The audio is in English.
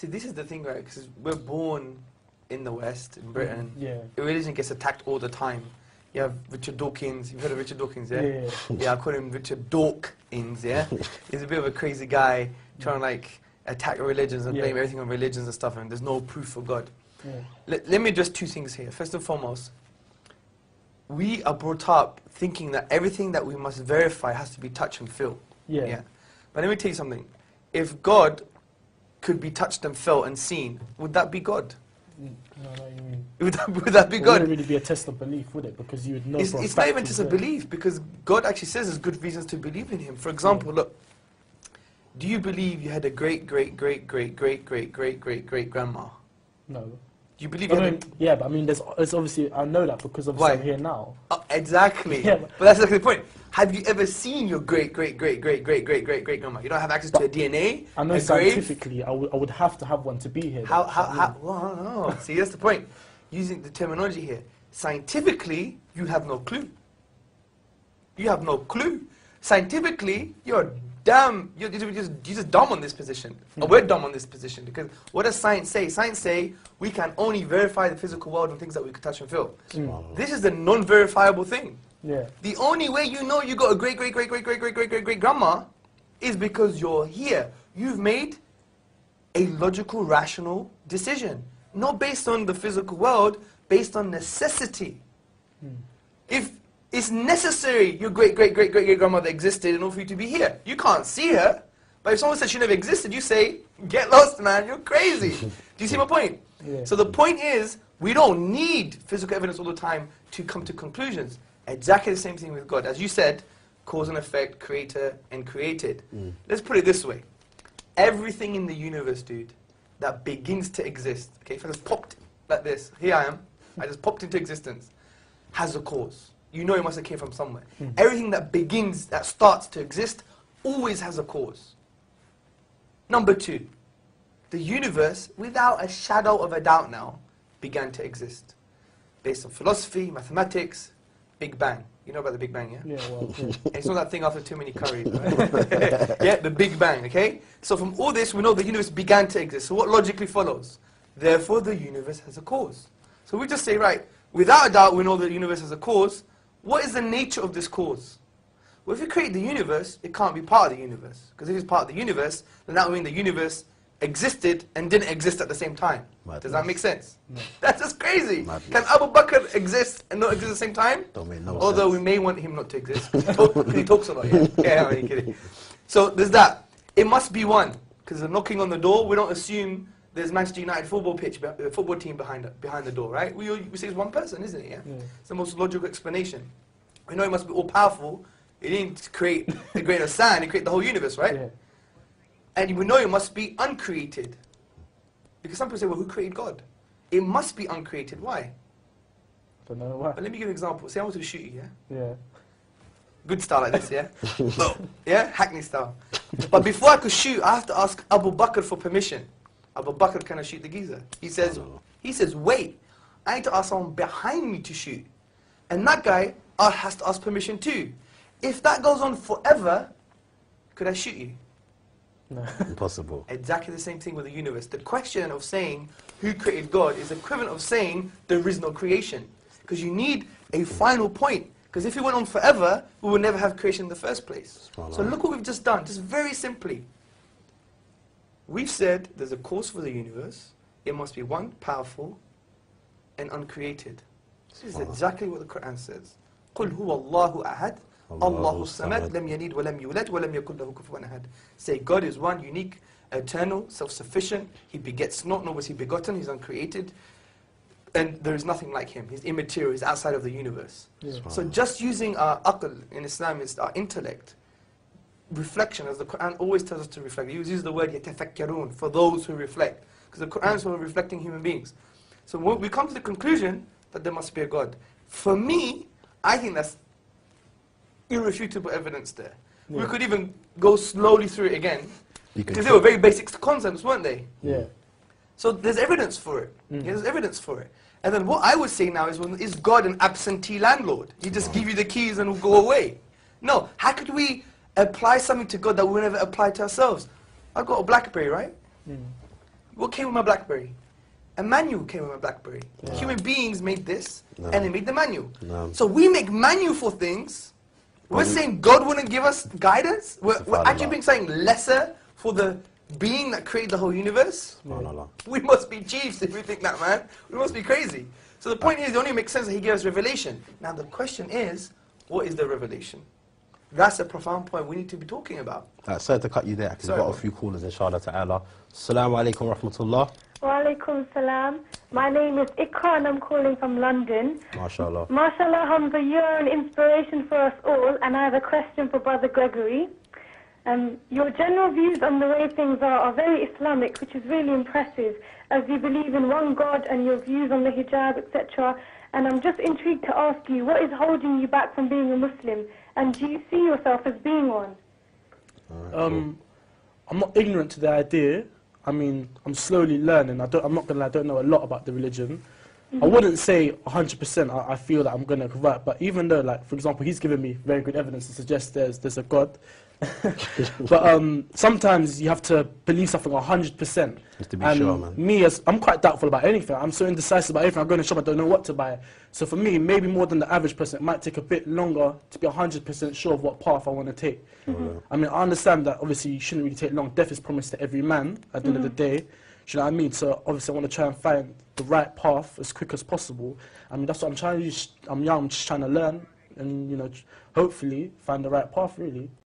See, this is the thing, right? Because we're born in the West, in Britain. Yeah. Religion gets attacked all the time. You have Richard Dawkins. You've heard of Richard Dawkins, yeah? Yeah. Yeah, I call him Richard Dawkins, yeah? He's a bit of a crazy guy trying to, like, attack religions and blame everything on religions and stuff, and there's no proof for God. Yeah. Let me address two things here. First and foremost, we are brought up thinking that everything that we must verify has to be touch and feel. Yeah. But let me tell you something. If God could be touched and felt and seen, would that be God? No, you mean. Would that be It God? wouldn't really be a test of belief, would it? Because you would know. It's not even just a belief, because God actually says there's good reasons to believe in Him. For example, look, do you believe you had a great grandma? No. Do you believe I you mean, had yeah, but I mean, there's obviously, I know that because obviously Why? I'm here now. Exactly. Yeah, but that's exactly the point. Have you ever seen your great grandma? You don't have access to her DNA. I know her scientifically, grave. I would have to have one to be here. How? Well, no. See, that's the point. Using the terminology here, scientifically, you have no clue. You have no clue. Scientifically, you're just dumb on this position. Or we're dumb on this position, because what does science say? Science say we can only verify the physical world and things that we can touch and feel. This is the non-verifiable thing. Yeah. The only way you know you got a great grandma is because you're here. You've made a logical, rational decision, not based on the physical world, based on necessity. If it's necessary your great grandmother existed in order for you to be here. You can't see her, but if someone says she never existed, you say, get lost, man, you're crazy. Do you see my point? Yeah. So the point is, we don't need physical evidence all the time to come to conclusions. Exactly the same thing with God. As you said, cause and effect, creator and created. Let's put it this way. Everything in the universe, dude, that begins to exist, okay, if I just popped like this, here I am, I just popped into existence, has a cause. You know it must have came from somewhere. Everything that begins, that starts to exist, always has a cause. Number two, the universe, without a shadow of a doubt now, began to exist. Based on philosophy, mathematics, Big Bang. You know about the Big Bang, yeah? Yeah, well, yeah. It's not that thing after too many curries, right? Yeah, the Big Bang, okay? So from all this, we know the universe began to exist. So what logically follows? Therefore, the universe has a cause. So we just say, right, without a doubt, we know the universe has a cause. What is the nature of this cause? Well, if you create the universe, it can't be part of the universe. Because if it's part of the universe, then that would mean the universe existed and didn't exist at the same time. Madness. Does that make sense? No. That's just crazy. Madness. Can Abu Bakr exist and not exist at the same time? Don't make no Although sense. we may want him not to exist. Because he talks a lot, yeah. Yeah, I'm only kidding. So there's that. It must be one. Because they're knocking on the door, we don't assume there's Manchester United football team behind the door, right? We say it's one person, isn't it? Yeah? It's the most logical explanation. We know it must be all powerful. It didn't create a grain of sand, it created the whole universe, right? Yeah. And we know it must be uncreated. Because some people say, well, who created God? It must be uncreated. Why? Don't know why. But let me give you an example. Say I want to shoot you, yeah? Yeah. Good style like this, yeah? Yeah? Hackney style. But before I could shoot, I have to ask Abu Bakr for permission. Abu Bakr, can I shoot the geezer? He says, wait, I need to ask someone behind me to shoot. And that guy has to ask permission too. If that goes on forever, could I shoot you? No. Impossible. Exactly the same thing with the universe. The question of saying who created God is equivalent of saying there is no creation. Because you need a final point. Because if it went on forever, we would never have creation in the first place. So look what we've just done, just very simply. We've said there's a cause for the universe. It must be one, powerful, and uncreated. This is exactly what the Quran says. قُلْ هُوَ اللَّهُ أَحَدٌ اللَّهُ الصَّمَدُ لَمْ يَلِدْ وَلَمْ يُولَدْ وَلَمْ يَكُنْ لَهُ كُفُوًا أَحَدٌ. Say God is one, unique, eternal, self-sufficient. He begets not, nor was he begotten. He's uncreated. And there is nothing like him. He's immaterial. He's outside of the universe. Yeah. So just using our aql in Islam is our intellect. Reflection, as the Quran always tells us to reflect. He uses the word يَتَفَكَّرُونَ, for those who reflect. Because the Quran is for reflecting human beings. So when we come to the conclusion that there must be a God. For me, I think that's irrefutable evidence there. Yeah. We could even go slowly through it again. You can Because they were very basic concepts, weren't they? Yeah. So there's evidence for it. Yeah, there's evidence for it. And then what I would say now is God an absentee landlord? He just give you the keys and will go away. No. How could we apply something to God that we never apply to ourselves? I've got a BlackBerry, right? What came with my BlackBerry? A manual came with my BlackBerry. Yeah. Human beings made this, No. and they made the manual. No. So we make manual for things. We're saying God wouldn't give us guidance. We're actually being saying lesser for the being that created the whole universe. SubhanAllah. We must be chiefs if we think that, man. We must be crazy. So the point is, it only makes sense that he gave us revelation. Now the question is, what is the revelation? That's a profound point we need to be talking about. Sorry to cut you there, because we've Sorry, got a few callers, inshallah ta'ala. Assalamu alaikum wa rahmatullah. Wa alaikum salam. My name is Ikra and I'm calling from London. MashaAllah. MashaAllah, Hamza, you're an inspiration for us all, and I have a question for Brother Gregory. Your general views on the way things are very Islamic, which is really impressive, as you believe in one God and your views on the hijab, etc. And I'm just intrigued to ask you, what is holding you back from being a Muslim? And do you see yourself as being one? I'm not ignorant to the idea. I mean, I'm slowly learning. I'm not gonna lie, I don't know a lot about the religion. I wouldn't say 100% I feel that I'm gonna convert, but even though, like, for example, he's given me very good evidence to suggest there's a God. But sometimes you have to believe something 100%. Just to be sure, man. Me, I'm quite doubtful about anything. I'm so indecisive about everything. I go in the shop, I don't know what to buy. So for me, maybe more than the average person, it might take a bit longer to be 100% sure of what path I want to take. I mean, I understand that obviously you shouldn't really take long. Death is promised to every man at the end of the day. Do you know what I mean? So obviously I want to try and find the right path as quick as possible. I mean, that's what I'm trying to do. I'm young, I'm just trying to learn and, you know, hopefully find the right path, really.